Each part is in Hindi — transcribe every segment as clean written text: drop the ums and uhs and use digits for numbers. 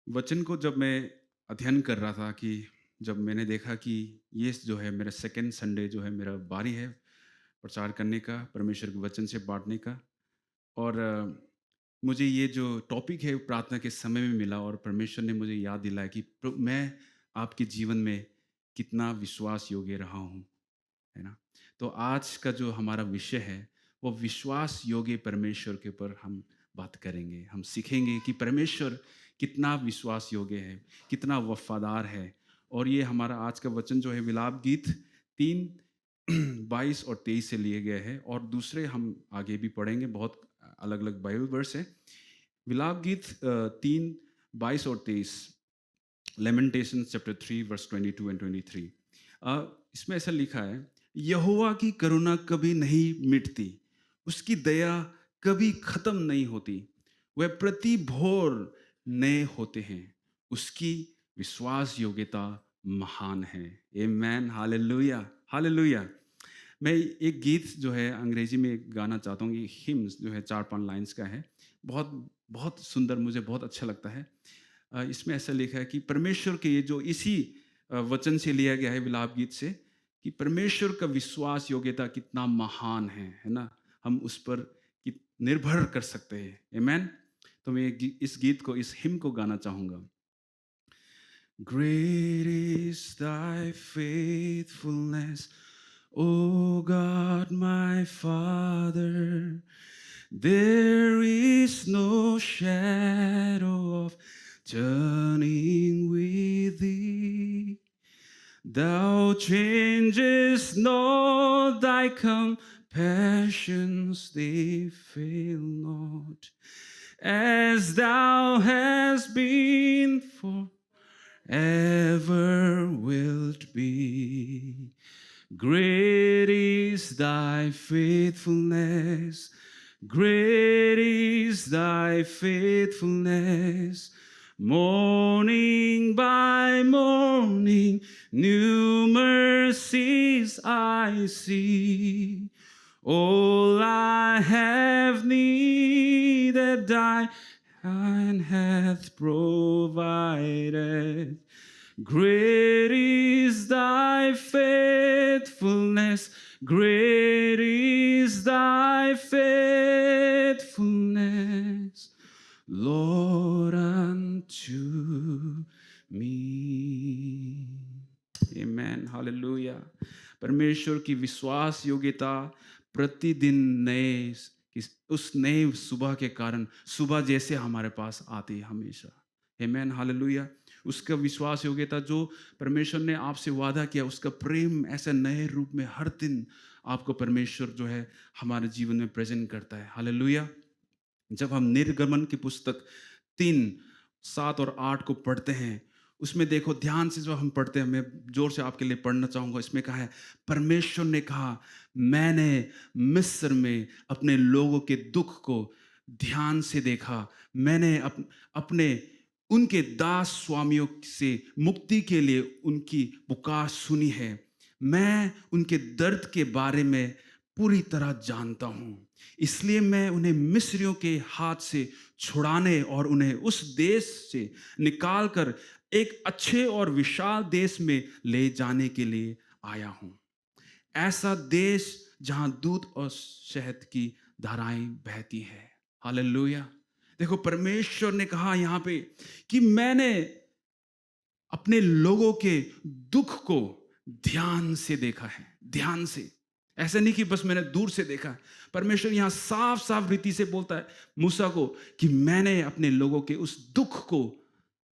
वचन को जब मैं अध्ययन कर रहा था कि जब मैंने देखा कि ये जो है मेरा सेकंड संडे जो है मेरा बारी है प्रचार करने का, परमेश्वर के वचन से बाँटने का। और मुझे ये जो टॉपिक है प्रार्थना के समय में मिला और परमेश्वर ने मुझे याद दिलाया कि मैं आपके जीवन में कितना विश्वास योग्य रहा हूँ, है ना? तो आज का जो हमारा विषय है, वो विश्वास योग्य परमेश्वर के ऊपर हम बात करेंगे। हम सीखेंगे कि परमेश्वर कितना विश्वास योग्य है, कितना वफ़ादार है। और ये हमारा आज का वचन जो है विलाप गीत 3 22 और 23 से लिए गए हैं और दूसरे हम आगे भी पढ़ेंगे, बहुत अलग-अलग बाइबल वर्स हैं। विलाप गीत 3 22 और 23, लेमेंटेशंस चैप्टर 3 वर्स 22 एंड 23। इसमें ऐसा लिखा है, यहोवा की करुणा कभी नहीं मिटती, उसकी दया कभी खत्म नहीं होती। वह प्रति भोर नए होते हैं, उसकी विश्वास योग्यता महान है। आमेन, हालेलुया, हालेलुया। मैं एक गीत जो है अंग्रेजी में एक गाना चाहता हूँ, ये हिम्स जो है 4-5 लाइन्स का है। बहुत बहुत सुंदर, मुझे बहुत अच्छा लगता है। इसमें ऐसा लिखा है कि परमेश्वर के ये जो इसी वचन से लिया गया है विलाप गीत से, कि परमेश्वर का विश्वास योग्यता कितना महान है ना? हम उस पर निर्भर कर सकते हैं। आमेन। तो मैं इस गीत को, इस हिम को गाना चाहूँगा। Great is thy faithfulness, O God my Father. There is no shadow of turning with thee. Thou changest not, thy compassions they fail not. As thou hast been forever wilt be. Great is thy faithfulness, great is thy faithfulness. Morning by morning, new mercies I see. All I have needed, thy hand hath provided. Great is thy faithfulness, great is thy faithfulness, Lord, unto me. Amen, hallelujah. परमेश्वर की विश्वास योग्यता प्रतिदिन नए, उस नए सुबह के कारण सुबह जैसे हमारे पास आती है हमेशा। आमेन, हालेलुया। उसका विश्वास योग्यता जो परमेश्वर ने आपसे वादा किया, उसका प्रेम ऐसे नए रूप में हर दिन आपको परमेश्वर जो है हमारे जीवन में प्रेजेंट करता है। हालेलुया। जब हम निर्गमन की पुस्तक 3 7 और 8 को पढ़ते हैं, उसमें देखो ध्यान से जो हम पढ़ते हैं, मैं जोर से आपके लिए पढ़ना चाहूँगा। इसमें कहा है, परमेश्वर ने कहा, मैंने मिस्र में अपने लोगों के दुख को ध्यान से देखा। मैंने अपने उनके दास स्वामियों से मुक्ति के लिए उनकी पुकार सुनी है। मैं उनके दर्द के बारे में पूरी तरह जानता हूँ, इसलिए मैं उन्हें मिस्रियों के हाथ से छुड़ाने और उन्हें उस देश से निकालकर एक अच्छे और विशाल देश में ले जाने के लिए आया हूँ, ऐसा देश जहां दूध और शहद की धाराएं बहती है। हालेलुया। देखो परमेश्वर ने कहा यहाँ पे कि मैंने अपने लोगों के दुख को ध्यान से देखा है। ध्यान से, ऐसा नहीं कि बस मैंने दूर से देखा है। परमेश्वर यहां साफ साफ रीति से बोलता है मूसा को कि मैंने अपने लोगों के उस दुख को,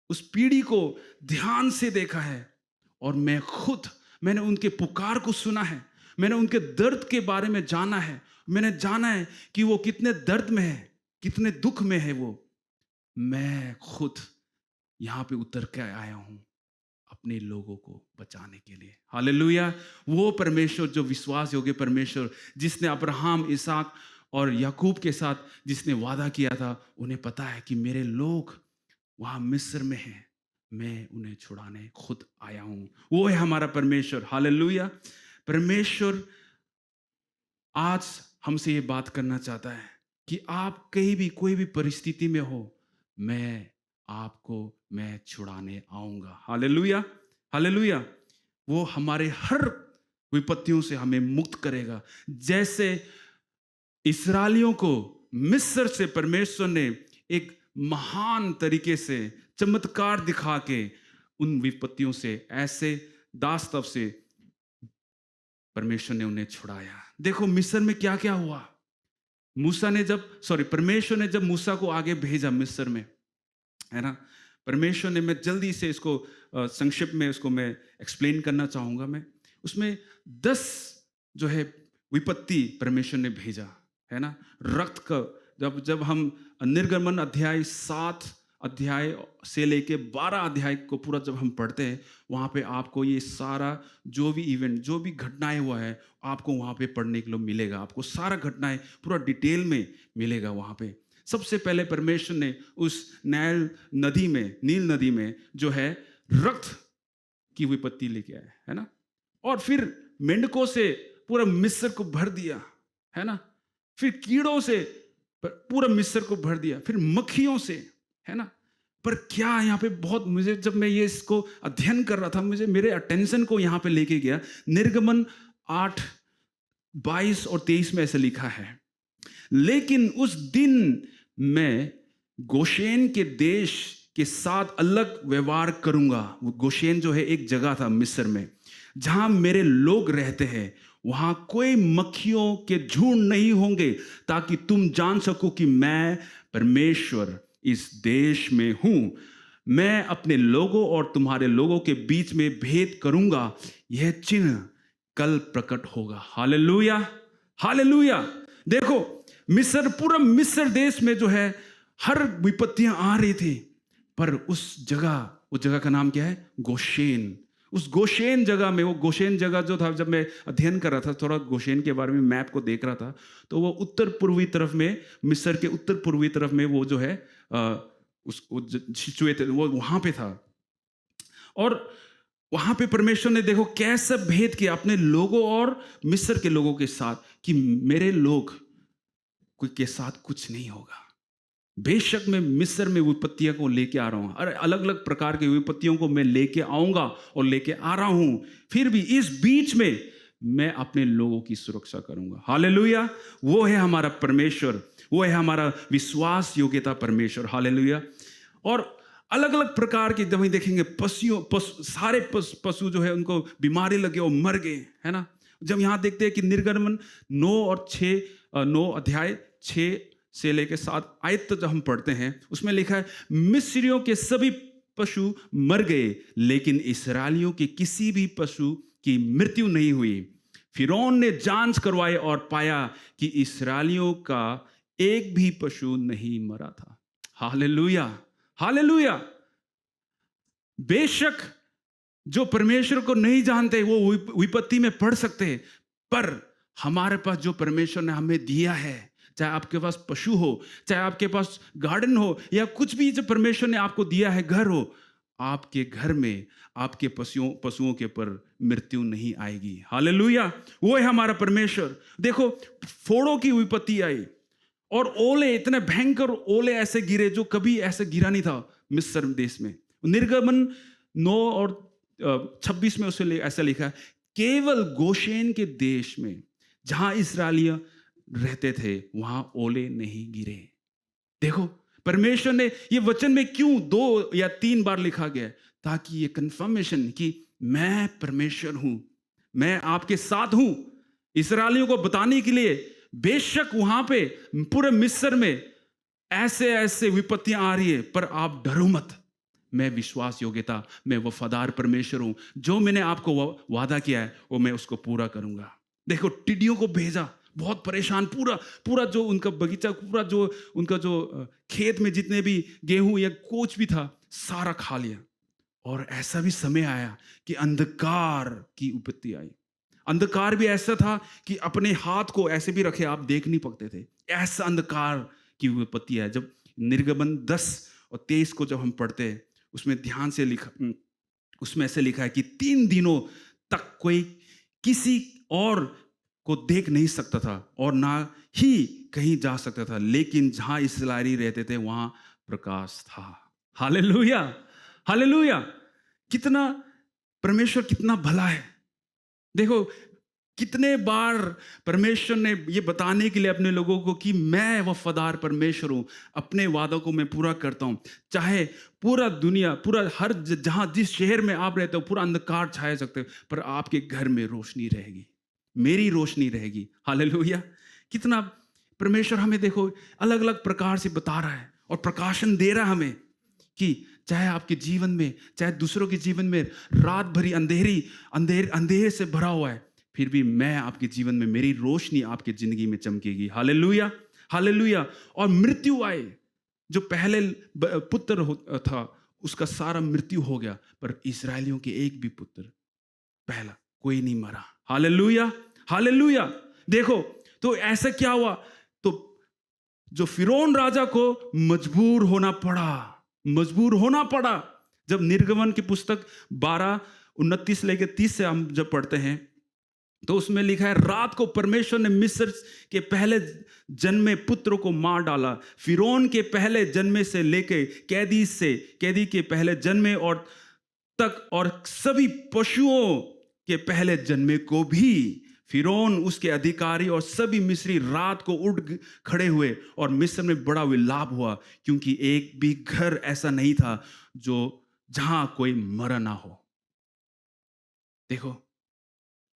उस पीढ़ी को ध्यान से देखा है और मैंने उनके पुकार को सुना है। मैंने उनके दर्द के बारे में जाना है। मैंने जाना है कि वो कितने दर्द में है, कितने दुख में है वो। मैं खुद यहां पे उतर के आया हूं अपने लोगों को बचाने के लिए। हालेलुया। वो परमेश्वर जो विश्वास योग्य परमेश्वर, जिसने अब्राहम, इसहाक और याकूब के साथ जिसने वादा किया था, उन्हें पता है कि मेरे लोग वहां मिस्र में हैं, मैं उन्हें छुड़ाने खुद आया हूं। वो है हमारा परमेश्वर। हालेलुया। परमेश्वर आज हमसे ये बात करना चाहता है कि आप कहीं भी कोई भी परिस्थिति में हो, मैं आपको मैं छुड़ाने आऊंगा। Hallelujah, hallelujah. वो हमारे हर विपत्तियों से हमें मुक्त करेगा। जैसे इस्राएलियों को मिस्र से परमेश्वर ने एक महान तरीके से चमत्कार दिखा के उन विपत्तियों से, ऐसे दास्तव से परमेश्वर ने उन्हें छुड़ाया। देखो मिस्र में क्या क्या हुआ। परमेश्वर ने जब मूसा को आगे भेजा मिस्र में, है ना, परमेश्वर ने, मैं जल्दी से इसको संक्षिप्त में उसको मैं एक्सप्लेन करना चाहूंगा। मैं उसमें 10 जो है विपत्ति परमेश्वर ने भेजा, है ना। रक्त का, जब हम निर्गमन अध्याय 7 अध्याय से लेके 12 अध्याय को पूरा जब हम पढ़ते हैं, वहाँ पे आपको ये सारा जो भी इवेंट, जो भी घटनाएं हुआ है, आपको वहाँ पे पढ़ने के लिए मिलेगा। आपको सारा घटनाएं पूरा डिटेल में मिलेगा वहाँ पे। सबसे पहले परमेश्वर ने उस नील नदी में जो है रक्त की विपत्ति लेके आए, है ना। और फिर मेंढकों से पूरा मिस्र को भर दिया, है ना। फिर कीड़ों से पूरा मिस्र को भर दिया, फिर मक्खियों से, है ना। पर क्या यहाँ पे बहुत, मुझे जब मैं ये इसको अध्ययन कर रहा था, मेरे अटेंशन को यहाँ पे लेके गया। निर्गमन 8:22 और 23 में ऐसे लिखा है, लेकिन उस दिन मैं गोशेन के देश के साथ अलग व्यवहार करूंगा। वो गोशेन जो है एक जगह था मिस्र में, जहां मेरे लोग रहते हैं। वहां कोई मक्खियों के झुंड नहीं होंगे, ताकि तुम जान सको कि मैं परमेश्वर इस देश में हूं। मैं अपने लोगों और तुम्हारे लोगों के बीच में भेद करूंगा। यह चिन्ह कल प्रकट होगा। Hallelujah, hallelujah. देखो पूरा मिस्र देश में जो है हर विपत्तियां आ रही थी, पर उस जगह का नाम क्या है? गोशेन। उस गोशेन जगह में, वो गोशेन जगह जो था, जब मैं अध्ययन कर रहा था थोड़ा गोशेन के बारे में, मैप को देख रहा था, तो वो उत्तर पूर्वी तरफ में, मिस्र के उत्तर पूर्वी तरफ में वो जो है सिचुएटेड, वो वहां पे था। और वहां पे परमेश्वर ने देखो कैसा भेद किया अपने लोगों और मिस्र के लोगों के साथ, कि मेरे लोग के साथ कुछ नहीं होगा। बेशक मैं मिस्र में विपत्तियों को लेके आ रहा हूं, अरे अलग अलग प्रकार की विपत्तियों को मैं लेके आऊंगा और लेके आ रहा हूं, फिर भी इस बीच में मैं अपने लोगों की सुरक्षा करूंगा। हालेलुया। वो है हमारा परमेश्वर, वो है हमारा विश्वास योग्यता परमेश्वर। हालेलुया। और अलग अलग प्रकार के, जब हम देखेंगे सारे पशु जो है उनको बीमारी लगे और मर गए, है ना। जब यहां देखते हैं कि निर्गमन 9 अध्याय 6 से लेकर 7 आयत तक जब हम पढ़ते हैं, उसमें लिखा है, मिस्रियों के सभी पशु मर गए, लेकिन इस्राएलियों के किसी भी पशु की मृत्यु नहीं हुई। फिरौन ने जांच करवाई और पाया कि इस्राएलियों का एक भी पशु नहीं मरा था। Hallelujah, hallelujah. बेशक जो परमेश्वर को नहीं जानते वो विपत्ति में पड़ सकते हैं, पर हमारे पास जो परमेश्वर ने हमें दिया है, चाहे आपके पास पशु हो, चाहे आपके पास गार्डन हो, या कुछ भी जो परमेश्वर ने आपको दिया है, घर हो, आपके घर में आपके पशुओं के पर मृत्यु नहीं आएगी। हालेलुया। वो है हमारा परमेश्वर। देखो फोड़ों की विपत्ति आई और ओले, इतने भयंकर ओले ऐसे गिरे जो कभी ऐसे गिरा नहीं था मिस्र देश में। निर्गमन 9 और 26 में उसे ऐसा लिखा है, केवल गोशेन के देश में जहां इस्राएलिया रहते थे वहां ओले नहीं गिरे। देखो परमेश्वर ने ये वचन में क्यों 2 या 3 बार लिखा गया, ताकि ये कंफर्मेशन कि मैं परमेश्वर हूं, मैं आपके साथ हूं। इस्राएलियों को बताने के लिए, बेशक वहां पे पूरे मिस्र में ऐसे ऐसे विपत्तियां आ रही है, पर आप डरो मत, मैं विश्वास योग्यता, मैं वफादार परमेश्वर हूं। जो मैंने आपको वादा किया है वो मैं उसको पूरा करूंगा। देखो टिड्डियों को भेजा, बहुत परेशान, पूरा जो उनका बगीचा, पूरा जो उनका जो खेत में जितने भी गेहूं या कुछ भी था सारा खा लिया। और ऐसा भी समय आया कि अंधकार की विपत्ति आई। अंधकार भी ऐसा था कि अपने हाथ को ऐसे भी रखे आप देख नहीं सकते थे, ऐसा अंधकार की विपत्ति है। जब निर्गमन 10 और 23 को जब हम पढ़ते हैं, उसमें ध्यान से लिखा, उसमें ऐसे लिखा है कि 3 दिनों तक कोई किसी और को देख नहीं सकता था और ना ही कहीं जा सकता था, लेकिन जहां इस्राएली रहते थे वहां प्रकाश था। Hallelujah, hallelujah. कितना परमेश्वर कितना भला है। देखो कितने बार परमेश्वर ने ये बताने के लिए अपने लोगों को कि मैं वफादार परमेश्वर हूं, अपने वादों को मैं पूरा करता हूं। चाहे पूरा दुनिया, पूरा हर जहां जिस शहर में आप रहते हो पूरा अंधकार छाया सकते हो, पर आपके घर में रोशनी रहेगी, मेरी रोशनी रहेगी। हालेलुया। कितना परमेश्वर हमें देखो अलग अलग प्रकार से बता रहा है और प्रकाशन दे रहा है हमें कि चाहे आपके जीवन में, चाहे दूसरों के जीवन में रात भरी अंधेरे से भरा हुआ है, फिर भी मैं आपके जीवन में, मेरी रोशनी आपकी जिंदगी में चमकेगी। Hallelujah, hallelujah. और मृत्यु आए, जो पहले पुत्र था उसका सारा मृत्यु हो गया, पर इस्राएलियों के एक भी पुत्र पहला कोई नहीं मरा। Hallelujah, hallelujah. देखो तो ऐसा क्या हुआ, तो जो फिरौन राजा को मजबूर होना पड़ा। जब निर्गमन की पुस्तक 12:29 लेके 30 से हम जब पढ़ते हैं तो उसमें लिखा है, रात को परमेश्वर ने मिस्र के पहले जन्मे पुत्र को मार डाला। फिरौन के पहले जन्मे से लेके कैदी के पहले जन्मे और तक, और सभी पशुओं के पहले जन्मे को भी। फिरौन, उसके अधिकारी और सभी मिस्री रात को उठ खड़े हुए और मिस्र में बड़ा विलाप हुआ, क्योंकि एक भी घर ऐसा नहीं था जो जहां कोई मरा ना हो। देखो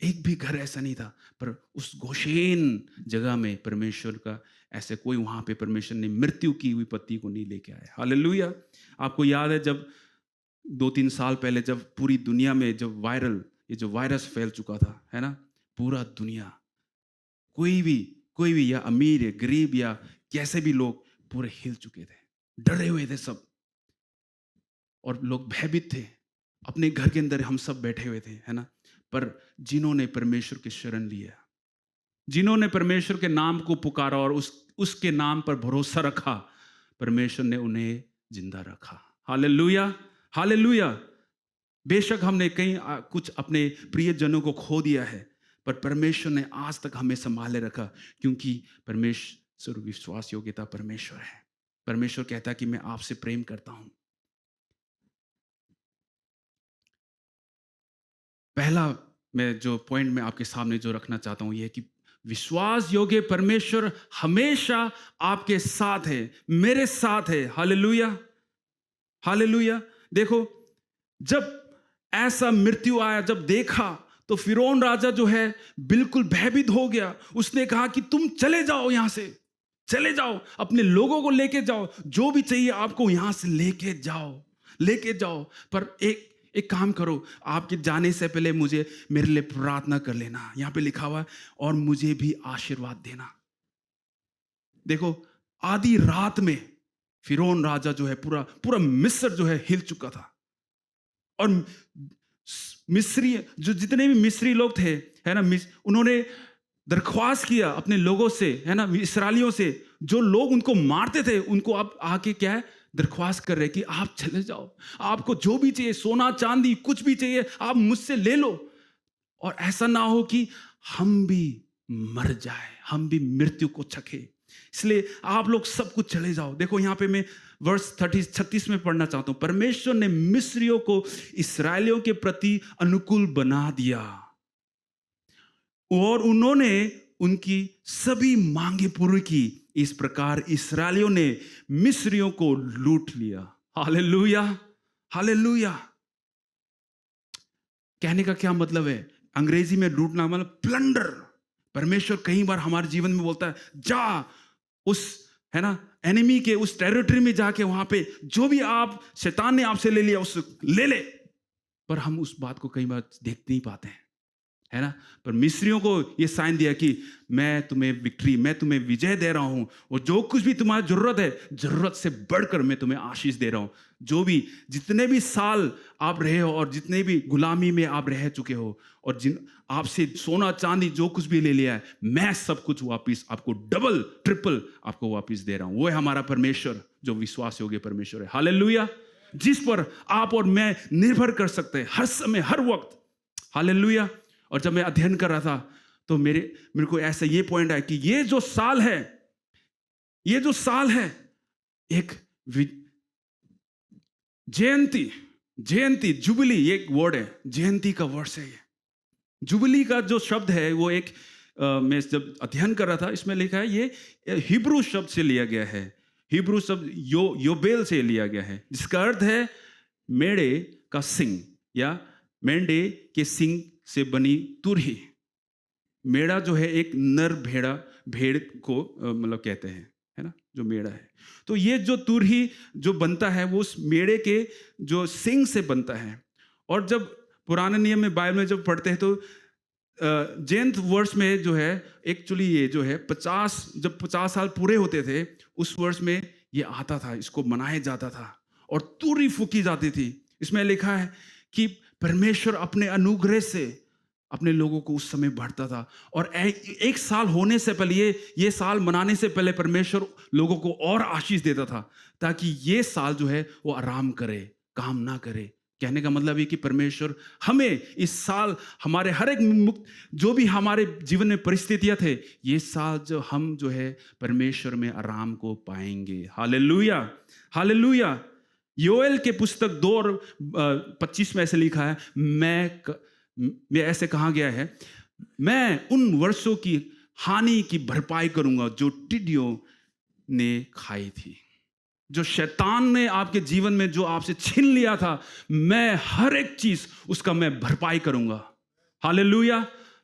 एक भी घर ऐसा नहीं था, पर उस गोशेन जगह में परमेश्वर का ऐसे कोई, वहां पे परमेश्वर ने मृत्यु की विपत्ति को नहीं लेके आया। हालेलुया। आपको याद है जब 2-3 साल पहले जब पूरी दुनिया में जब ये जो वायरस फैल चुका था, है ना, पूरा दुनिया, कोई भी या अमीर या गरीब या कैसे भी लोग पूरे हिल चुके थे, डरे हुए थे सब, और लोग भयभीत थे। अपने घर के अंदर हम सब बैठे हुए थे, है ना, पर जिन्होंने परमेश्वर की शरण लिया, जिन्होंने परमेश्वर के नाम को पुकारा और उसके नाम पर भरोसा रखा, परमेश्वर ने उन्हें जिंदा रखा। Hallelujah, hallelujah. बेशक हमने कहीं कुछ अपने प्रियजनों को खो दिया है, पर परमेश्वर ने आज तक हमें संभाले रखा, क्योंकि परमेश्वर विश्वास योग्यता परमेश्वर है। परमेश्वर कहता है कि मैं आपसे प्रेम करता हूं। पहला मैं जो पॉइंट में आपके सामने जो रखना चाहता हूं, यह कि विश्वास योग्य परमेश्वर हमेशा आपके साथ है, मेरे साथ है। Hallelujah, hallelujah. देखो जब ऐसा मृत्यु आया, जब देखा, तो फिरौन राजा जो है बिल्कुल भयभीत हो गया। उसने कहा कि तुम चले जाओ, यहां से चले जाओ, अपने लोगों को लेके जाओ, जो भी चाहिए आपको यहां से लेके जाओ। पर एक काम करो, आपके जाने से पहले मुझे मेरे लिए प्रार्थना कर लेना। यहां पे लिखा हुआ है, और मुझे भी आशीर्वाद देना। देखो आधी रात में फिरौन राजा जो है पूरा मिस्र जो है हिल चुका था, और मिस्री जो जितने भी मिस्री लोग थे, है ना, उन्होंने दरख्वास्त किया अपने लोगों से, है ना, इस्राएलियों से, जो लोग उनको मारते थे, उनको आप आके क्या है दरख्वास्त कर रहे कि आप चले जाओ, आपको जो भी चाहिए, सोना चांदी कुछ भी चाहिए, आप मुझसे ले लो, और ऐसा ना हो कि हम भी मर जाए, हम भी मृत्यु को चखे, इसलिए आप लोग सब कुछ चले जाओ। देखो यहां पे मैं वर्स 36 में पढ़ना चाहता हूं। परमेश्वर ने मिस्रियों को इस्राएलियों के प्रति अनुकूल बना दिया, और उन्होंने उनकी सभी मांगे पूरी की। इस प्रकार इस्राएलियों ने मिस्रियों को लूट लिया। Hallelujah, hallelujah. कहने का क्या मतलब है? अंग्रेजी में लूटना मतलब प्लंडर। परमेश्वर कई बार हमारे जीवन में बोलता है, जा उस, है ना, एनिमी के उस टेरिटरी में जाके वहां पे जो भी आप शैतान ने आपसे ले लिया उस ले ले। पर हम उस बात को कई बार देख नहीं पाते हैं, है ना। पर मिस्रियों को ये साइन दिया कि मैं तुम्हें विजय दे रहा हूं, और जो कुछ भी तुम्हारी जरूरत है, जरूरत से बढ़कर मैं तुम्हें आशीष दे रहा हूं। जो भी जितने भी साल आप रहे हो, और जितने भी गुलामी में आप रह चुके हो, और जिन आपसे सोना चांदी जो कुछ भी ले लिया है, मैं सब कुछ वापिस आपको डबल ट्रिपल आपको वापिस दे रहा हूं। वो है हमारा परमेश्वर, जो विश्वास योग्य परमेश्वर है। हालेलुया, जिस पर आप और मैं निर्भर कर सकते हैं हर समय हर वक्त। हालेलुया। और जब मैं अध्ययन कर रहा था तो मेरे को ऐसा ये पॉइंट आया कि ये जो साल है एक जयंती, जयंती, जुबली, ये एक वर्ड है, जयंती का वर्ड है ये। जुबली का जो शब्द है वो एक मैं जब अध्ययन कर रहा था, इसमें लिखा है ये हिब्रू शब्द से लिया गया है। हिब्रू शब्द योबेल से लिया गया है, जिसका अर्थ है मेढ़े का सिंग या मेंढे के सिंग से बनी तुरही। मेढ़ा जो है एक नर भेड़ को मतलब कहते हैं, है ना, जो मेढ़ा है। तो ये जो तुरही जो बनता है वो उस मेढ़े के जो सिंग से बनता है। और जब पुराने नियम में बाइबल में जब पढ़ते हैं तो जैन वर्ष में जो है एक्चुअली ये जो है 50 साल पूरे होते थे उस वर्ष में ये आता था, इसको मनाया जाता था और तुरही फूकी जाती थी। इसमें लिखा है कि परमेश्वर अपने अनुग्रह से अपने लोगों को उस समय बढ़ता था। और एक साल होने से पहले ये साल मनाने से पहले परमेश्वर लोगों को और आशीष देता था ताकि ये साल जो है वो आराम करे, काम ना करे। कहने का मतलब है कि परमेश्वर हमें इस साल हमारे हर एक जो भी हमारे जीवन में परिस्थितियां थे, ये साल जो हम जो है परमेश्वर में आराम को पाएंगे। Hallelujah, hallelujah. योएल के पुस्तक 2:25 में ऐसे लिखा है, मैं ऐसे कहा गया है, मैं उन वर्षों की हानि की भरपाई करूंगा जो टिड्डियों ने खाई थी। जो शैतान ने आपके जीवन में जो आपसे छीन लिया था, मैं हर एक चीज उसका मैं भरपाई करूंगा। हालेलुया।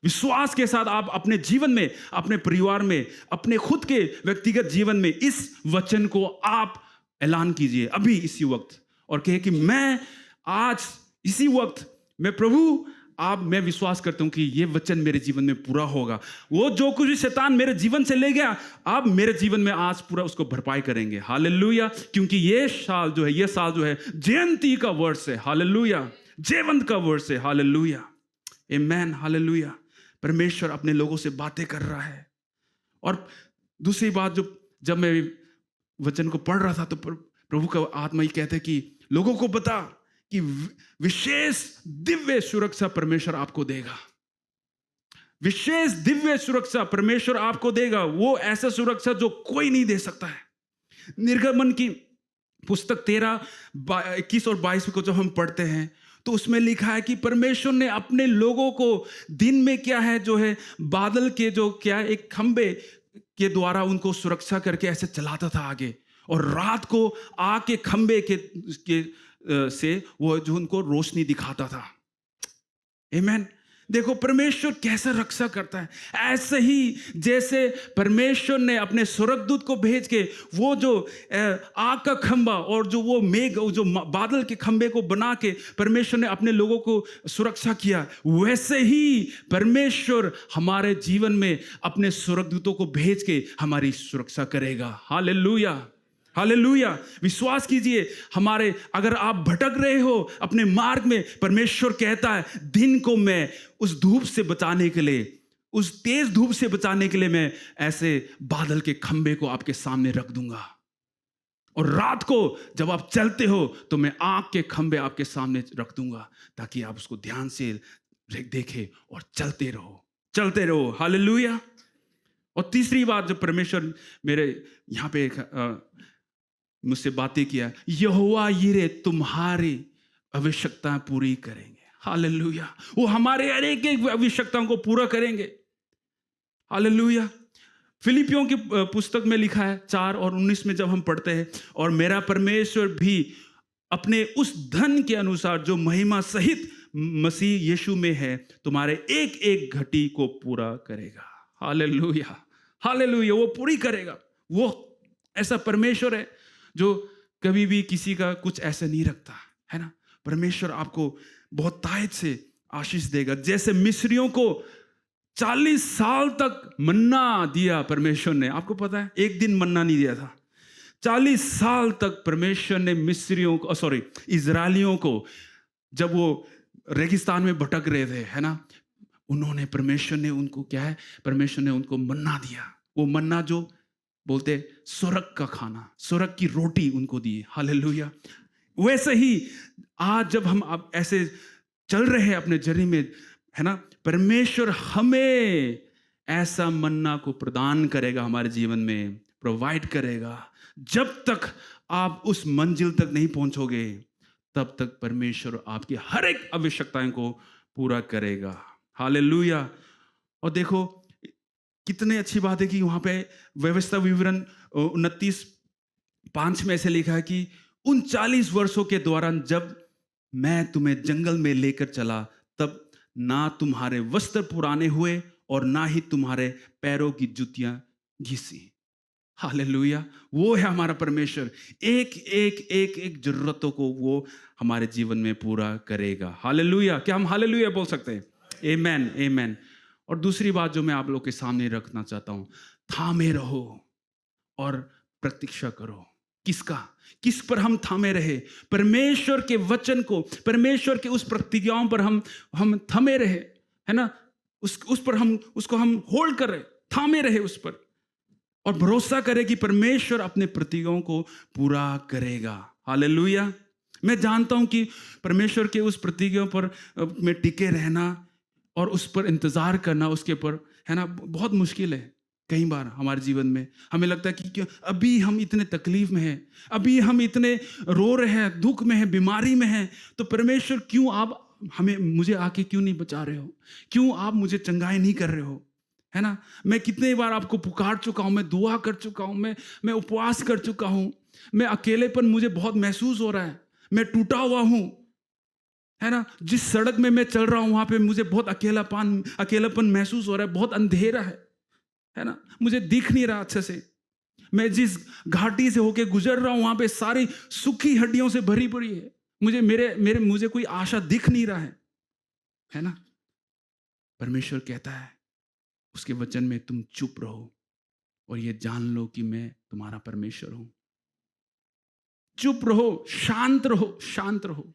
विश्वास के साथ आप अपने जीवन में, अपने परिवार में, अपने खुद के व्यक्तिगत जीवन में इस वचन को आप ऐलान कीजिए अभी इसी वक्त और कहे कि मैं आज इसी वक्त मैं विश्वास करता हूं कि ये वचन मेरे जीवन में पूरा होगा। वो जो कुछ भी शैतान मेरे जीवन से ले गया, आप मेरे जीवन में आज पूरा उसको भरपाई करेंगे। हालेलुया। क्योंकि ये साल जो है जयंती का वर्ष है। हालेलुया। जयवंत का वर्ष है। हालेलुया, आमेन, हालेलुया। परमेश्वर अपने लोगों से बातें कर रहा है। और दूसरी बात, जब मैं वचन को पढ़ रहा था तो प्रभु का आत्मा ही कहते कि लोगों को बता कि विशेष दिव्य सुरक्षा परमेश्वर आपको देगा। विशेष दिव्य सुरक्षा परमेश्वर आपको देगा। वो ऐसा सुरक्षा जो कोई नहीं दे सकता है। निर्गमन की पुस्तक 13:21 और 22 को जब हम पढ़ते हैं तो उसमें लिखा है कि परमेश्वर ने अपने लोगों को दिन में क्या है जो है बादल के जो क्या एक खंबे के द्वारा उनको सुरक्षा करके ऐसे चलाता था आगे, और रात को आग के खंबे के से वो जो उनको रोशनी दिखाता था। आमेन। देखो परमेश्वर कैसा रक्षा करता है। ऐसे ही जैसे परमेश्वर ने अपने स्वर्गदूत को भेज के वो जो आग का खंबा और जो वो मेघ जो बादल के खंबे को बना के परमेश्वर ने अपने लोगों को सुरक्षा किया, वैसे ही परमेश्वर हमारे जीवन में अपने स्वर्गदूतों को भेज के हमारी सुरक्षा करेगा। Hallelujah, hallelujah. विश्वास कीजिए, अगर आप भटक रहे हो अपने मार्ग में, परमेश्वर कहता है दिन को मैं उस धूप से बचाने के लिए, उस तेज धूप से बचाने के लिए मैं ऐसे बादल के खंबे को आपके सामने रख दूंगा, और रात को जब आप चलते हो तो मैं आग के खंबे आपके सामने रख दूंगा ताकि आप उसको ध्यान से देखें और चलते रहो। हालेलुया। और तीसरी बात जो परमेश्वर मेरे यहाँ पे मुझसे बातें किया, यहोवा यिरे तुम्हारी आवश्यकता पूरी करेंगे। हालेलुया। वो हमारे हर एक आवश्यकताओं को पूरा करेंगे। हालेलुया। फिलिपियों की पुस्तक में लिखा है 4:19 में जब हम पढ़ते हैं, और मेरा परमेश्वर भी अपने उस धन के अनुसार जो महिमा सहित मसीह यीशु में है तुम्हारे एक एक घटी को पूरा करेगा। Hallelujah, hallelujah. वो पूरी करेगा। वो ऐसा परमेश्वर है जो कभी भी किसी का कुछ ऐसा नहीं रखता है ना। परमेश्वर आपको बहुत तायत से आशीष देगा। जैसे मिस्रियों को 40 साल तक मन्ना दिया परमेश्वर ने, आपको पता है एक दिन मन्ना नहीं दिया था। 40 साल तक परमेश्वर ने इजरायलियों को, जब वो रेगिस्तान में भटक रहे थे है ना, परमेश्वर ने उनको मन्ना दिया। वो मन्ना जो बोलते स्वर्ग का खाना, स्वर्ग की रोटी उनको दी। हालेलुया। वैसे ही आज जब हम अब ऐसे चल रहे हैं अपने जर्नी में है ना, परमेश्वर हमें ऐसा मन्ना को प्रदान करेगा, हमारे जीवन में प्रोवाइड करेगा। जब तक आप उस मंजिल तक नहीं पहुंचोगे तब तक परमेश्वर आपकी हर एक आवश्यकताएं को पूरा करेगा। हालेलुया। और देखो कितनी अच्छी बात है कि वहां पे व्यवस्था विवरण 29:5 में ऐसे लिखा है कि उन 40 वर्षों के दौरान जब मैं तुम्हें जंगल में लेकर चला, तब ना तुम्हारे वस्त्र पुराने हुए और ना ही तुम्हारे पैरों की जूतियां घिसी। हालेलुया। वो है हमारा परमेश्वर, एक एक एक एक जरूरतों को वो हमारे जीवन में पूरा करेगा। हालेलुया। क्या हम हालेलुया बोल सकते हैं? आमेन, आमेन। और दूसरी बात जो मैं आप लोग के सामने रखना चाहता हूं, थामे रहो और प्रतीक्षा करो। किसका? किस पर हम थामे रहे? परमेश्वर के वचन को, परमेश्वर के उस प्रतिज्ञाओं पर हम थमे रहे, है ना? उस पर हम उसको हम होल्ड कर रहे, थामे रहे उस पर, और भरोसा करें कि परमेश्वर अपने प्रतिज्ञाओं को पूरा करेगा। हालेलुया। मैं जानता हूं कि परमेश्वर के उस प्रतिज्ञाओं पर में टिके रहना और उस पर इंतजार करना, उसके ऊपर, है ना, बहुत मुश्किल है। कई बार हमारे जीवन में हमें लगता है कि क्यों अभी हम इतने तकलीफ में हैं, अभी हम इतने रो रहे हैं, दुख में हैं, बीमारी में हैं, तो परमेश्वर क्यों आप हमें, मुझे आके क्यों नहीं बचा रहे हो? क्यों आप मुझे चंगाई नहीं कर रहे हो? है ना? मैं कितने बार आपको पुकार चुका हूं, मैं दुआ कर चुका हूं, मैं उपवास कर चुका हूं, मैं अकेलेपन मुझे बहुत महसूस हो रहा है, मैं टूटा हुआ हूं, है ना? जिस सड़क में मैं चल रहा हूं वहां पे मुझे बहुत अकेलापन महसूस हो रहा है, बहुत अंधेरा है ना? मुझे दिख नहीं रहा अच्छे से। मैं जिस घाटी से होके गुजर रहा हूं वहां पे सारी सूखी हड्डियों से भरी पड़ी है। मुझे कोई आशा दिख नहीं रहा है ना? परमेश्वर कहता है उसके वचन में, तुम चुप रहो और ये जान लो कि मैं तुम्हारा परमेश्वर हूं। चुप रहो, शांत रहो, शांत रहो,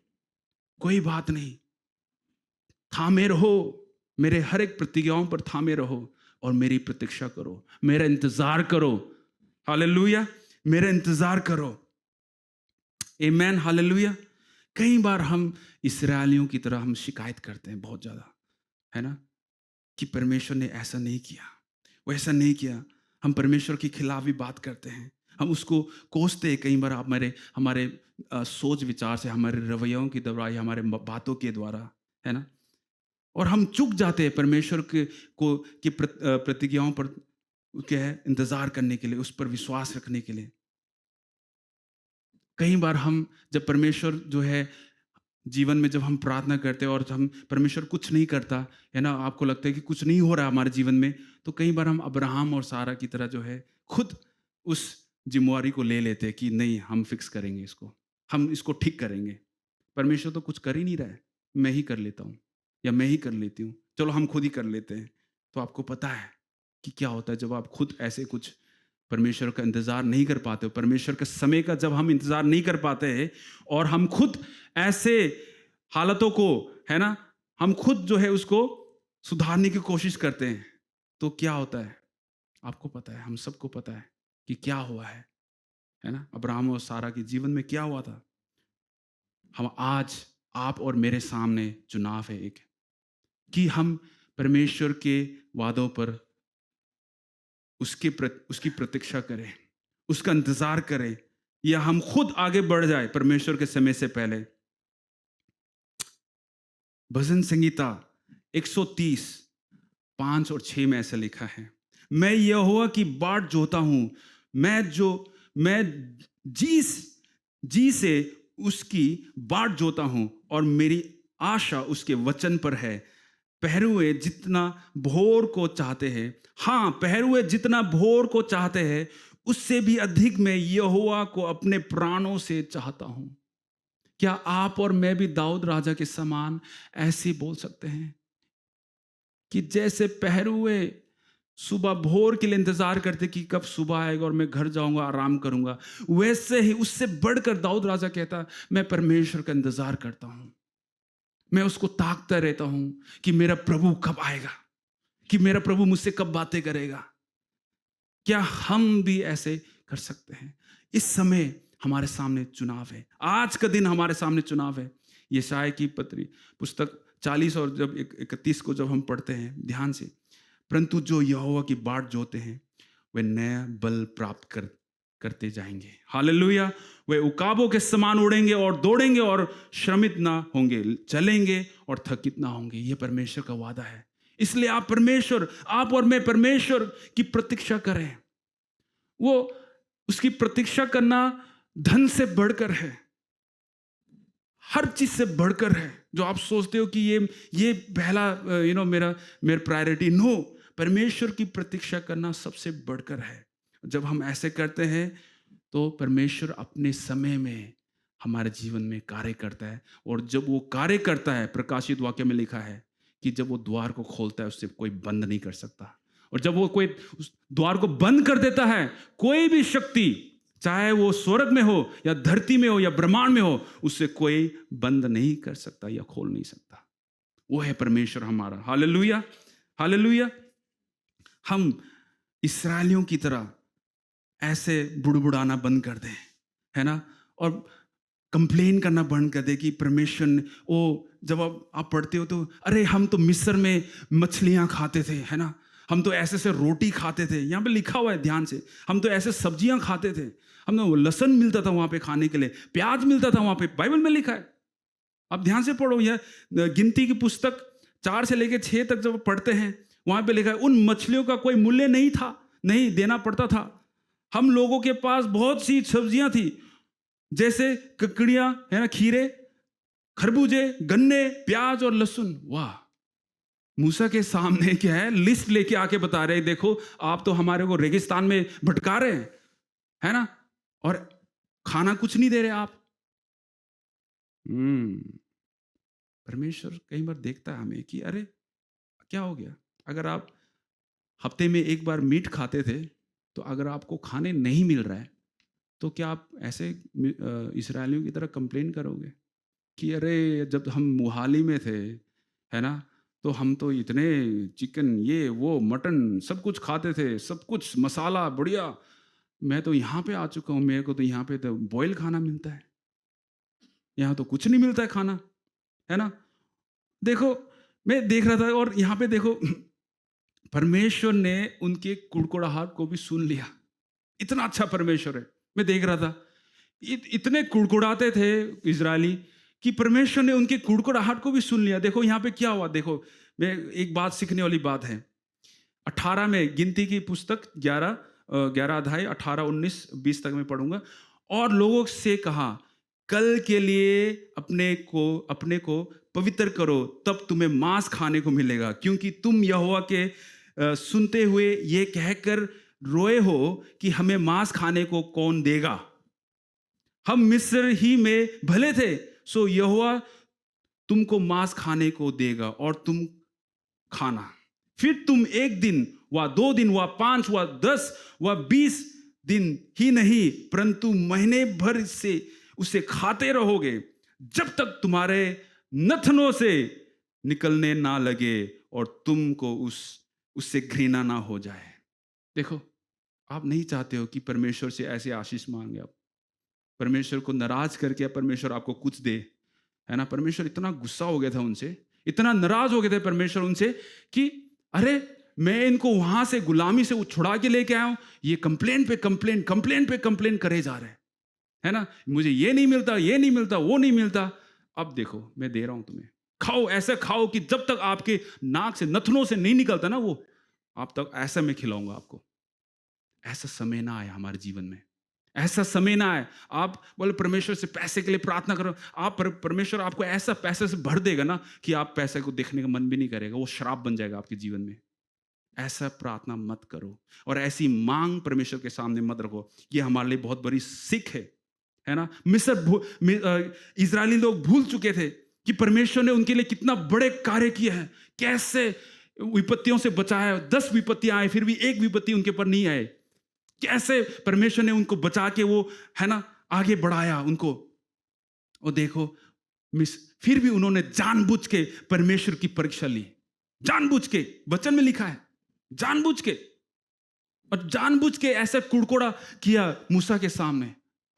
कोई बात नहीं, थामे रहो, मेरे हर एक प्रतिज्ञाओं पर थामे रहो और मेरी प्रतीक्षा करो, मेरा इंतजार करो। हालेलुया। मेरा इंतजार करो। आमेन। हालेलुया। कई बार हम इस्राएलियों की तरह हम शिकायत करते हैं बहुत ज्यादा, है ना, कि परमेश्वर ने ऐसा नहीं किया, वो ऐसा नहीं किया। हम परमेश्वर के खिलाफ भी बात करते हैं, हम उसको कोसते हैं। कई बार हमारे हमारे सोच विचार से, हमारे रवैयों की द्वारा, हमारे बातों के द्वारा, है ना, और हम चूक जाते हैं परमेश्वर के को की प्रतिज्ञाओं पर क्या है, इंतजार करने के लिए, उस पर विश्वास रखने के लिए। कई बार हम जब परमेश्वर जो है जीवन में, जब हम प्रार्थना करते हैं और हम परमेश्वर कुछ नहीं करता, है ना, आपको लगता है कि कुछ नहीं हो रहा हमारे जीवन में, तो कई बार हम अब्राहम और सारा की तरह जो है खुद उस जिम्मेवारी को ले लेते हैं कि नहीं, हम फिक्स करेंगे इसको, हम इसको ठीक करेंगे। परमेश्वर तो कुछ कर ही नहीं रहा है, मैं ही कर लेता हूँ या मैं ही कर लेती हूँ, चलो हम खुद ही कर लेते हैं। तो आपको पता है कि क्या होता है जब आप खुद ऐसे कुछ परमेश्वर का इंतजार नहीं कर पाते हो, परमेश्वर के समय का जब हम इंतजार नहीं कर पाते हैं और हम खुद ऐसे हालतों को, है ना, हम खुद जो है उसको सुधारने की कोशिश करते हैं, तो क्या होता है? आपको पता है, हम सबको पता है कि क्या हुआ है ना? अब्राहम और सारा के जीवन में क्या हुआ था? हम आज, आप और मेरे सामने चुनाव है एक, कि हम परमेश्वर के वादों पर उसकी प्रतीक्षा करें, उसका इंतजार करें, या हम खुद आगे बढ़ जाए परमेश्वर के समय से पहले। भजन संगीता 130:5 और 6 में ऐसा लिखा है, मैं यहोवा की बाट जोता हूं, मैं जी से उसकी बाट जोता हूं और मेरी आशा उसके वचन पर है। पहरुए जितना भोर को चाहते हैं, हाँ, पहरुए जितना भोर को चाहते हैं, उससे भी अधिक मैं यहोवा को अपने प्राणों से चाहता हूं। क्या आप और मैं भी दाऊद राजा के समान ऐसे बोल सकते हैं कि जैसे पहरुए सुबह भोर के लिए इंतजार करते कि कब सुबह आएगा और मैं घर जाऊंगा, आराम करूंगा, वैसे ही उससे बढ़कर दाऊद राजा कहता, मैं परमेश्वर का इंतजार करता हूं, मैं उसको ताकता रहता हूं कि मेरा प्रभु कब आएगा, कि मेरा प्रभु मुझसे कब बातें करेगा। क्या हम भी ऐसे कर सकते हैं? इस समय हमारे सामने चुनाव है, आज का दिन हमारे सामने चुनाव है। यशायाह की पुस्तक 40 और जब 31 को जब हम पढ़ते हैं ध्यान से, परंतु जो यहोवा की बाट जोते हैं वे नया बल प्राप्त करते जाएंगे। हालेलुया। वे उकाबों के समान उड़ेंगे और दौड़ेंगे और श्रमित ना होंगे, चलेंगे और थकित ना होंगे। यह परमेश्वर का वादा है। इसलिए आप और मैं परमेश्वर की प्रतीक्षा करें। वो उसकी प्रतीक्षा करना धन से बढ़कर है, हर चीज से बढ़कर है। जो आप सोचते हो कि ये पहला मेरा प्रायोरिटी, नो, परमेश्वर की प्रतीक्षा करना सबसे बढ़कर है। जब हम ऐसे करते हैं तो परमेश्वर अपने समय में हमारे जीवन में कार्य करता है। और जब वो कार्य करता है, प्रकाशित वाक्य में लिखा है कि जब वो द्वार को खोलता है उससे कोई बंद नहीं कर सकता। और जब वो कोई उस द्वार को बंद कर देता है, कोई भी शक्ति, चाहे वो स्वर्ग में हो या धरती में हो या ब्रह्मांड में हो, उससे कोई बंद नहीं कर सकता या खोल नहीं सकता। वो है परमेश्वर हमारा। Hallelujah, hallelujah. हम इस्राएलियों की तरह ऐसे बुड़बुड़ाना बंद कर दें, है ना, और कंप्लेन करना बंद कर दे कि परमेश्वर ने, जब आप पढ़ते हो तो, अरे हम तो मिस्र में मछलियां खाते थे, है ना, हम तो ऐसे से रोटी खाते थे। यहाँ पे लिखा हुआ है, ध्यान से, हम तो ऐसे सब्जियां खाते थे, हमें लहसुन मिलता था वहां पे खाने के लिए, प्याज मिलता था वहां पे, बाइबल में लिखा है। आप ध्यान से पढ़ो, यह गिनती की पुस्तक 4 से लेकर 6 तक जब पढ़ते हैं, वहां पे लिखा है उन मछलियों का कोई मूल्य नहीं था, नहीं देना पड़ता था। हम लोगों के पास बहुत सी सब्जियां थी, जैसे ककड़ियां, है ना, खीरे, खरबूजे, गन्ने, प्याज और लहसुन। वाह, मूसा के सामने क्या है, लिस्ट लेके आके बता रहे, देखो आप तो हमारे को रेगिस्तान में भटका रहे हैं, है ना, और खाना कुछ नहीं दे रहे आप। परमेश्वर कई बार देखता है हमें कि अरे क्या हो गया। अगर आप हफ्ते में एक बार मीट खाते थे, तो अगर आपको खाने नहीं मिल रहा है, तो क्या आप ऐसे इस्राएलियों की तरह कंप्लेन करोगे कि अरे जब हम मोहाली में थे, है ना, तो हम तो इतने चिकन, ये वो, मटन सब कुछ खाते थे, सब कुछ मसाला बढ़िया, मैं तो यहाँ पे आ चुका हूँ, मेरे को तो यहाँ पे तो बॉयल खाना मिलता है, यहाँ तो कुछ नहीं मिलता है खाना, है ना। देखो, मैं देख रहा था, और यहाँ पे देखो, परमेश्वर ने उनके कुड़कुड़ाहट को भी सुन लिया। इतना अच्छा परमेश्वर है। मैं देख रहा था, इतने कुड़कुड़ाते थे इजरायली कि परमेश्वर ने उनके कुड़कुड़ाहट को भी सुन लिया। देखो यहाँ पे क्या हुआ, देखो, मैं एक बात सीखने वाली बात है। 18 में, गिनती की पुस्तक 11 अध्याय 18, 19, 20 तक मैं पढ़ूंगा। और लोगों से कहा, कल के लिए अपने को पवित्र करो, तब तुम्हें मांस खाने को मिलेगा, क्योंकि तुम यहोवा के सुनते हुए ये कहकर रोए हो कि हमें मांस खाने को कौन देगा। हम मिस्र ही में भले थे, सो यहोवा तुमको मांस खाने को देगा और तुम खाना। फिर तुम 1 दिन व 2 दिन व 5 व 10 व 20 दिन ही नहीं, परंतु महीने भर से उसे खाते रहोगे, जब तक तुम्हारे नथनों से निकलने ना लगे और तुमको उससे घृणा ना हो जाए। देखो, आप नहीं चाहते हो कि परमेश्वर से ऐसे आशीष मांगे, आप परमेश्वर को नाराज करके परमेश्वर आपको कुछ दे, है ना। परमेश्वर इतना गुस्सा हो गया था उनसे, इतना नाराज हो गए थे परमेश्वर उनसे कि अरे मैं इनको वहां से गुलामी से छुड़ा के लेके आया हूं, ये कंप्लेन पे कंप्लेन करे जा रहे हैं, है ना, मुझे ये नहीं मिलता, ये नहीं मिलता, वो नहीं मिलता। अब देखो, मैं दे रहा हूं तुम्हें, खाओ, ऐसे खाओ कि जब तक आपके नाक से, नथनों से नहीं निकलता ना वो, आप तक ऐसा मैं खिलाऊंगा आपको। ऐसा समय ना आए हमारे जीवन में, ऐसा समय ना आए आप बोले परमेश्वर से पैसे के लिए प्रार्थना करो, आप परमेश्वर आपको ऐसा पैसे से भर देगा ना कि आप पैसे को देखने का मन भी नहीं करेगा, वो श्राप बन जाएगा आपके जीवन में। ऐसा प्रार्थना मत करो और ऐसी मांग परमेश्वर के सामने मत रखो। ये हमारे लिए बहुत बड़ी सीख है ना। इजरायली लोग भूल चुके थे कि परमेश्वर ने उनके लिए कितना बड़े कार्य किए हैं, कैसे विपत्तियों से बचाया। 10 विपत्तियां आए, फिर भी एक विपत्ति उनके पर नहीं आए। कैसे परमेश्वर ने उनको बचा के वो, है ना, आगे बढ़ाया उनको। और देखो, फिर भी उन्होंने जानबूझ के परमेश्वर की परीक्षा ली, जानबूझ के, वचन में लिखा है, जानबूझ के, और जानबूझ के ऐसा कुड़कुड़ा किया मूसा के सामने,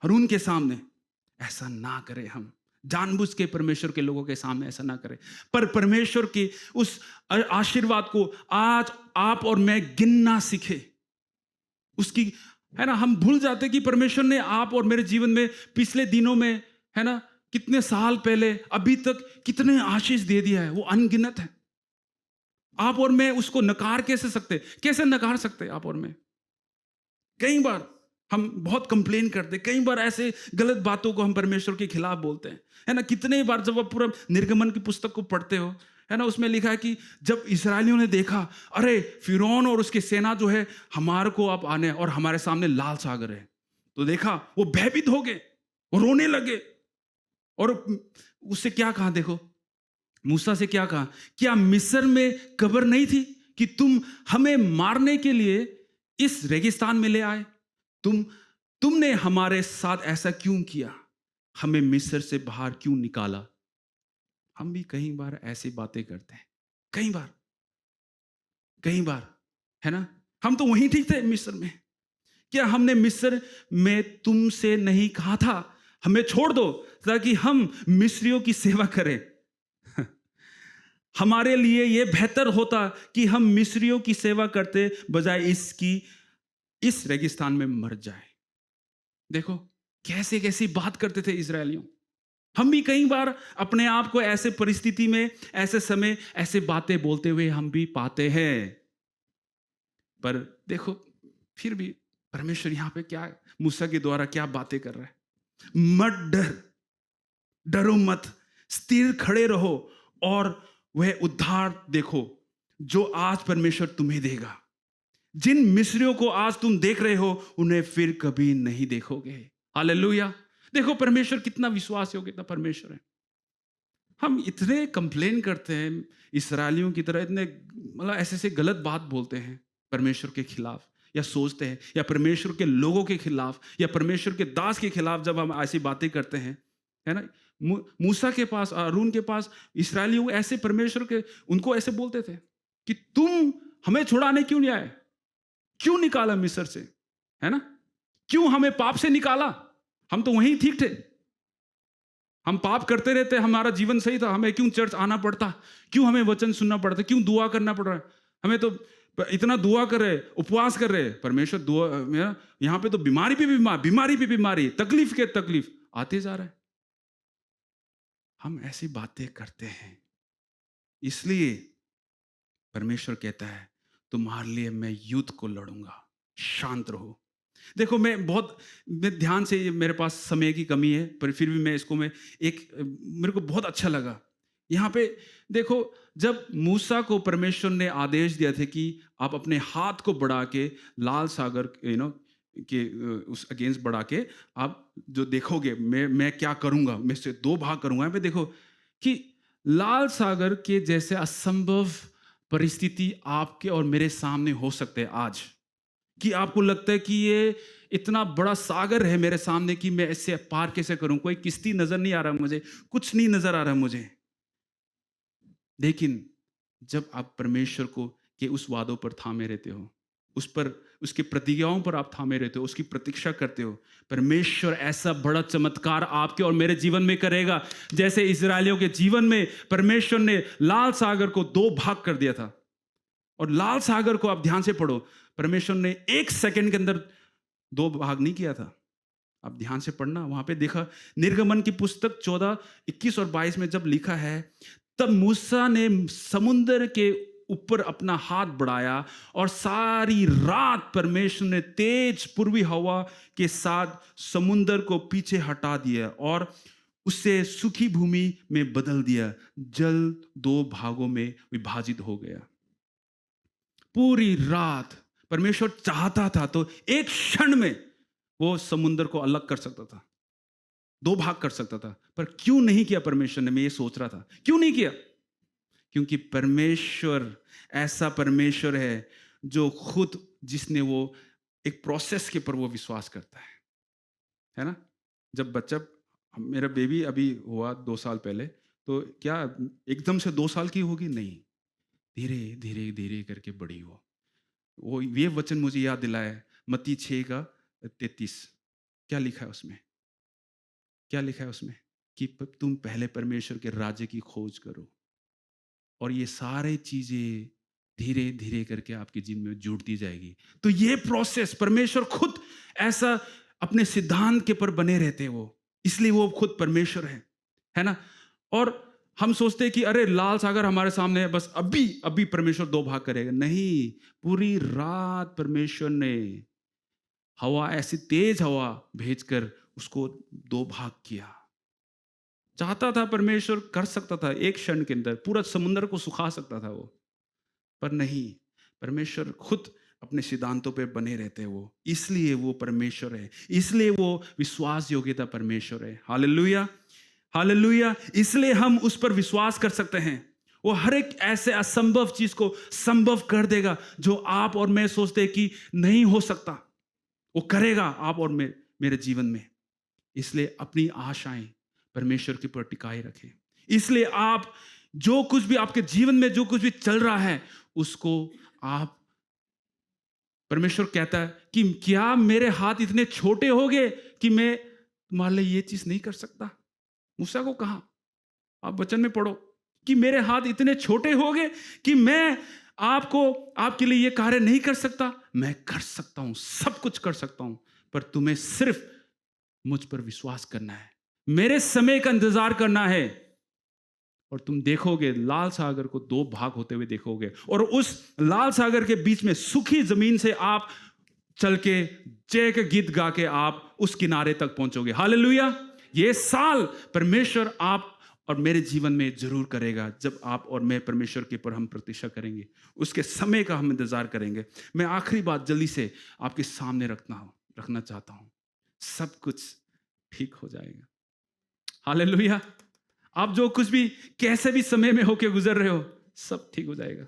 हारून के सामने। ऐसा ना करें हम, जानबूझ के परमेश्वर के लोगों के सामने ऐसा ना करें। पर परमेश्वर की उस आशीर्वाद को आज आप और मैं गिनना सीखे, उसकी है ना, हम भूल जाते कि परमेश्वर ने आप और मेरे जीवन में पिछले दिनों में, है ना, कितने साल पहले अभी तक कितने आशीष दे दिया है, वो अनगिनत है। आप और मैं उसको नकार कैसे नकार सकते आप और मैं? कई बार हम बहुत कंप्लेन करते, कई बार ऐसे गलत बातों को हम परमेश्वर के खिलाफ बोलते हैं, है ना। कितने बार जब आप पूरा निर्गमन की पुस्तक को पढ़ते हो, है ना, उसमें लिखा है कि जब इस्राएलियों ने देखा, अरे फिरौन और उसकी सेना जो है हमारे को आप आने और हमारे सामने लाल सागर है, तो देखा वो भयभीत हो गए, वो रोने लगे। और उससे क्या कहा देखो, मूसा से क्या कहा, क्या मिस्र में कब्र नहीं थी कि तुम हमें मारने के लिए इस रेगिस्तान में ले आए? तुमने हमारे साथ ऐसा क्यों किया? हमें मिस्र से बाहर क्यों निकाला? हम भी कई बार ऐसी बातें करते हैं, कई बार, है ना। हम तो वहीं ठीक थे मिस्र में। क्या हमने मिस्र में तुमसे नहीं कहा था हमें छोड़ दो ताकि हम मिस्रियों की सेवा करें? हमारे लिए यह बेहतर होता कि हम मिस्रियों की सेवा करते बजाय इसकी इस रेगिस्तान में मर जाए। देखो कैसे कैसी बात करते थे इजरायलियों। हम भी कई बार अपने आप को ऐसे परिस्थिति में, ऐसे समय, ऐसे बातें बोलते हुए हम भी पाते हैं। पर देखो फिर भी परमेश्वर यहां पे क्या, मूसा के द्वारा क्या बातें कर रहा है। मत डरो मत, स्थिर खड़े रहो और वह उद्धार देखो जो आज परमेश्वर तुम्हें देगा। जिन मिस्रियों को आज तुम देख रहे हो उन्हें फिर कभी नहीं देखोगे। हालेलुया। देखो परमेश्वर कितना विश्वास योग्य, कितना परमेश्वर है। हम इतने कंप्लेन करते हैं इस्राएलियों की तरह, इतने मतलब ऐसे ऐसे गलत बात बोलते हैं परमेश्वर के खिलाफ, या सोचते हैं, या परमेश्वर के लोगों के खिलाफ, या परमेश्वर के दास के खिलाफ जब हम ऐसी बातें करते हैं, है ना। मूसा के पास, अरून के पास इस्राएलियों ऐसे परमेश्वर के उनको ऐसे बोलते थे कि तुम हमें छुड़ाने क्यों नहीं आए, क्यों निकाला मिस्र से, है ना, क्यों हमें पाप से निकाला? हम तो वहीं ठीक थे, हम पाप करते रहते, हमारा जीवन सही था, हमें क्यों चर्च आना पड़ता, क्यों हमें वचन सुनना पड़ता, क्यों दुआ करना पड़ रहा है? हमें तो इतना दुआ कर रहे, उपवास कर रहे, परमेश्वर दुआ, यहां पे तो बीमारी पे बीमारी, तकलीफ के तकलीफ आते जा रहा है। हम ऐसी बातें करते हैं, इसलिए परमेश्वर कहता है तुम्हारे लिए मैं युद्ध को लड़ूंगा, शांत रहो। देखो मैं ध्यान से, मेरे पास समय की कमी है पर फिर भी मैं मेरे को बहुत अच्छा लगा यहाँ पे। देखो जब मूसा को परमेश्वर ने आदेश दिया था कि आप अपने हाथ को बढ़ा के लाल सागर के उस अगेंस्ट बढ़ा के आप जो देखोगे, मैं क्या करूंगा, मैं से दो भाग करूंगा। यहाँ पे देखो कि लाल सागर के जैसे असंभव परिस्थिति आपके और मेरे सामने हो सकते हैं आज, कि आपको लगता है कि ये इतना बड़ा सागर है मेरे सामने कि मैं इससे पार कैसे करूं, कोई किश्ती नजर नहीं आ रहा मुझे, कुछ नहीं नजर आ रहा मुझे। लेकिन जब आप परमेश्वर को के उस वादों पर थामे रहते हो, उस पर, उसकी प्रतिज्ञाओं पर आप थामे रहते हो, उसकी प्रतीक्षा करते हो, परमेश्वर ऐसा बड़ा चमत्कार आपके और मेरे जीवन में करेगा जैसे इजरायलियों के जीवन में परमेश्वर ने लाल सागर को दो भाग कर दिया था। और लाल सागर को आप ध्यान से पढ़ो, परमेश्वर ने 1 सेकंड के अंदर दो भाग नहीं किया था। आप ध्यान से पढ़ना, वहां पे देखा निर्गमन की पुस्तक 14, 21 और 22 में जब लिखा है, तब मूसा ने समुद्र के ऊपर अपना हाथ बढ़ाया और सारी रात परमेश्वर ने तेज पूर्वी हवा के साथ समुद्र को पीछे हटा दिया और उसे सूखी भूमि में बदल दिया। जल दो भागों में विभाजित हो गया। पूरी रात परमेश्वर चाहता था तो एक क्षण में वो समुद्र को अलग कर सकता था, दो भाग कर सकता था, पर क्यों नहीं किया परमेश्वर ने? मैं ये सोच रहा था क्यों नहीं किया। क्योंकि परमेश्वर ऐसा परमेश्वर है जो खुद, जिसने वो एक प्रोसेस के ऊपर वो विश्वास करता है ना। जब बच्चा, मेरा बेबी अभी हुआ 2 साल पहले, तो क्या एकदम से 2 साल की होगी? नहीं, धीरे धीरे धीरे करके बड़ी हो। वो ये वचन मुझे याद दिलाया, मत्ती 6:33। क्या लिखा है उसमें? क्या लिखा है उसमें? कि तुम पहले परमेश्वर के राज्य की खोज करो और ये सारी चीजें धीरे धीरे करके आपके जीवन में जुड़ती जाएगी। तो ये प्रोसेस परमेश्वर खुद ऐसा अपने सिद्धांत के पर बने रहते हैं वो, इसलिए वो खुद परमेश्वर है ना। और हम सोचते हैं कि अरे लाल सागर हमारे सामने है, बस अभी अभी परमेश्वर दो भाग करेगा। नहीं, पूरी रात परमेश्वर ने हवा, ऐसी तेज हवा भेजकर उसको दो भाग किया। चाहता था परमेश्वर, कर सकता था एक क्षण के अंदर पूरा समुद्र को सुखा सकता था वो, पर नहीं, परमेश्वर खुद अपने सिद्धांतों पे बने रहते हैं वो, इसलिए वो परमेश्वर है, इसलिए वो विश्वास योग्यता परमेश्वर है। Hallelujah, hallelujah. इसलिए हम उस पर विश्वास कर सकते हैं। वो हर एक ऐसे असंभव चीज को संभव कर देगा जो आप और मैं सोचते हैं कि नहीं हो सकता, वो करेगा आप और मेरे जीवन में। इसलिए अपनी आशाएं परमेश्वर के ऊपर टिकाए रखें। इसलिए आप जो कुछ भी आपके जीवन में जो कुछ भी चल रहा है उसको आप, परमेश्वर कहता है कि क्या मेरे हाथ इतने छोटे हो गए कि मैं तुम्हारे लिए ये चीज नहीं कर सकता। मूसा को कहा, आप वचन में पढ़ो कि मेरे हाथ इतने छोटे हो गए कि मैं आपको आपके लिए ये कार्य नहीं कर सकता। मैं कर सकता हूं, सब कुछ कर सकता हूं, पर तुम्हें सिर्फ मुझ पर विश्वास करना है, मेरे समय का इंतजार करना है, और तुम देखोगे लाल सागर को दो भाग होते हुए देखोगे, और उस लाल सागर के बीच में सूखी जमीन से आप चल के जय के गीत गा के आप उस किनारे तक पहुंचोगे। हालेलुया। ये साल परमेश्वर आप और मेरे जीवन में जरूर करेगा, जब आप और मैं परमेश्वर के ऊपर हम प्रतीक्षा करेंगे, उसके समय का हम इंतजार करेंगे। मैं आखिरी बात जल्दी से आपके सामने रखना चाहता हूं, सब कुछ ठीक हो जाएगा। हालेलुया। आप जो कुछ भी कैसे भी समय में होके गुजर रहे हो, सब ठीक हो जाएगा।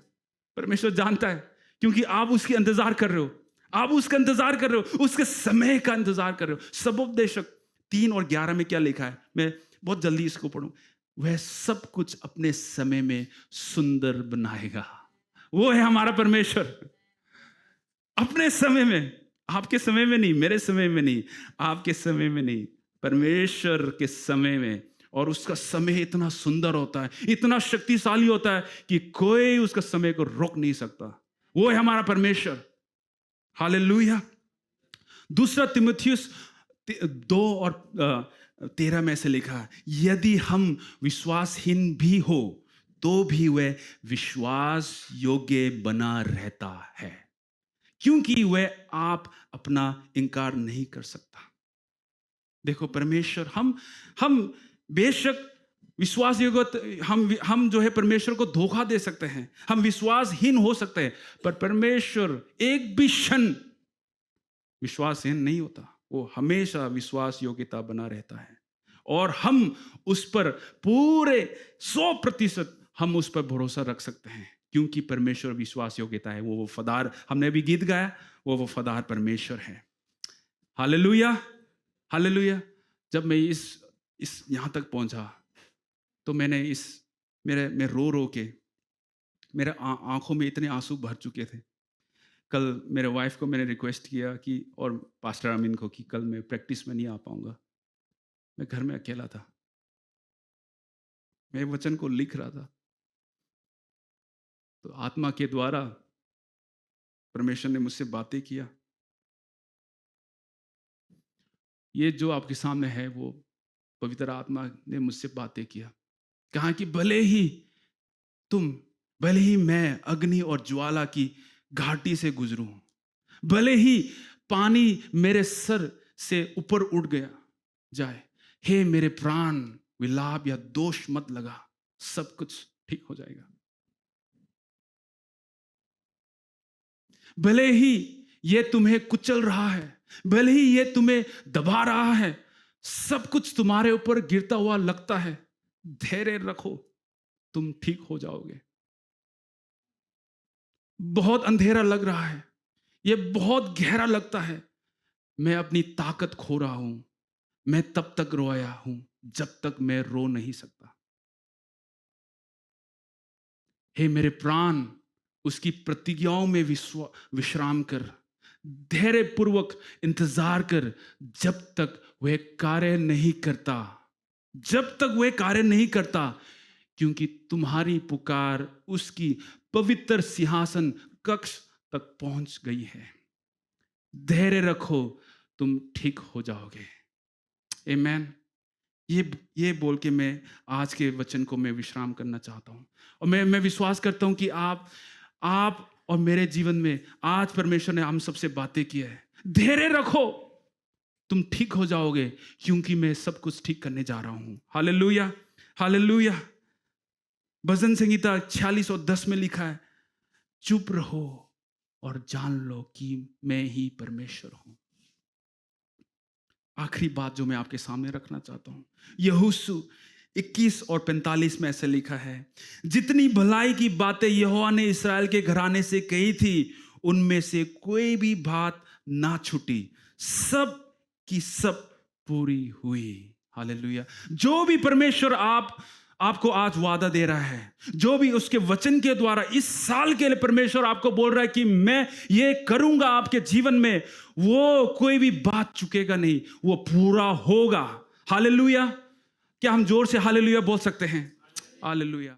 परमेश्वर जानता है, क्योंकि आप उसकी इंतजार कर रहे हो, आप उसका इंतजार कर रहे हो, उसके समय का इंतजार कर रहे हो। सबोपदेशक 3:11 में क्या लिखा है, मैं बहुत जल्दी इसको पढ़ूं। वह सब कुछ अपने समय में सुंदर बनाएगा। वो है हमारा परमेश्वर। अपने समय में, आपके समय में नहीं, मेरे समय में नहीं, आपके समय में नहीं, परमेश्वर के समय में। और उसका समय इतना सुंदर होता है, इतना शक्तिशाली होता है कि कोई उसका समय को रोक नहीं सकता। वो है हमारा परमेश्वर। हालेलुया। दूसरा तीमुथियुस 2:13 में से लिखा है, यदि हम विश्वासहीन भी हो तो भी वह विश्वास योग्य बना रहता है, क्योंकि वह आप अपना इनकार नहीं कर सकता। देखो परमेश्वर, हम बेशक विश्वास योग्य, हम जो है परमेश्वर को धोखा दे सकते हैं, हम विश्वासहीन हो सकते हैं, पर परमेश्वर एक भी क्षण विश्वासहीन नहीं होता। वो हमेशा विश्वास योग्यता बना रहता है, और हम उस पर पूरे 100% हम उस पर भरोसा रख सकते हैं, क्योंकि परमेश्वर विश्वास योग्यता है। वो वफादार, हमने अभी गीत गाया, वो वफादार परमेश्वर है। Hallelujah, hallelujah. जब मैं इस यहाँ तक पहुँचा तो मैंने मैं रो के, मेरे आंखों में इतने आंसू भर चुके थे। कल मेरे वाइफ को मैंने रिक्वेस्ट किया कि, और पास्टर अमीन को, कि कल मैं प्रैक्टिस में नहीं आ पाऊंगा। मैं घर में अकेला था, मैं वचन को लिख रहा था, तो आत्मा के द्वारा परमेश्वर ने मुझसे बातें किया। ये जो आपके सामने है वो पवित्र आत्मा ने मुझसे बातें किया। कहा कि भले ही मैं अग्नि और ज्वाला की घाटी से गुजरूं, भले ही पानी मेरे सर से ऊपर उठ जाए, हे मेरे प्राण विलाप या दोष मत लगा, सब कुछ ठीक हो जाएगा। भले ही ये तुम्हें कुचल रहा है, भले ही ये तुम्हें दबा रहा है, सब कुछ तुम्हारे ऊपर गिरता हुआ लगता है, धैर्य रखो, तुम ठीक हो जाओगे। बहुत अंधेरा लग रहा है, ये बहुत गहरा लगता है, मैं अपनी ताकत खो रहा हूं, मैं तब तक रोया हूं जब तक मैं रो नहीं सकता। हे मेरे प्राण, उसकी प्रतिज्ञाओं में विश्राम कर, धैर्य पूर्वक इंतजार कर, जब तक वह कार्य नहीं करता, जब तक वह कार्य नहीं करता, क्योंकि तुम्हारी पुकार उसकी पवित्र सिंहासन कक्ष तक पहुंच गई है। धैर्य रखो, तुम ठीक हो जाओगे। आमीन। ये बोल के मैं आज के वचन को मैं विश्राम करना चाहता हूँ। और मैं विश्वास करता हूँ कि आप और मेरे जीवन में आज परमेश्वर ने हम सबसे बातें की है। धैर्य रखो, तुम ठीक हो जाओगे, क्योंकि मैं सब कुछ ठीक करने जा रहा हूँ। Hallelujah, hallelujah. भजन संहिता 46 और 10 में लिखा है, चुप रहो और जान लो कि मैं ही परमेश्वर हूं। आखिरी बात जो मैं आपके सामने रखना चाहता हूं, यहोशू 21 और 45 में ऐसे लिखा है, जितनी भलाई की बातें यहोवा ने इस्राएल के घराने से कही थी, उनमें से कोई भी बात ना छूटी, सब की सब पूरी हुई। हालेलुया। जो भी परमेश्वर आपको आज वादा दे रहा है, जो भी उसके वचन के द्वारा इस साल के लिए परमेश्वर आपको बोल रहा है कि मैं ये करूंगा आपके जीवन में, वो कोई भी बात चुकेगा नहीं, वो पूरा होगा। हालेलुया। क्या हम जोर से हालेलुया बोल सकते हैं? हालेलुया।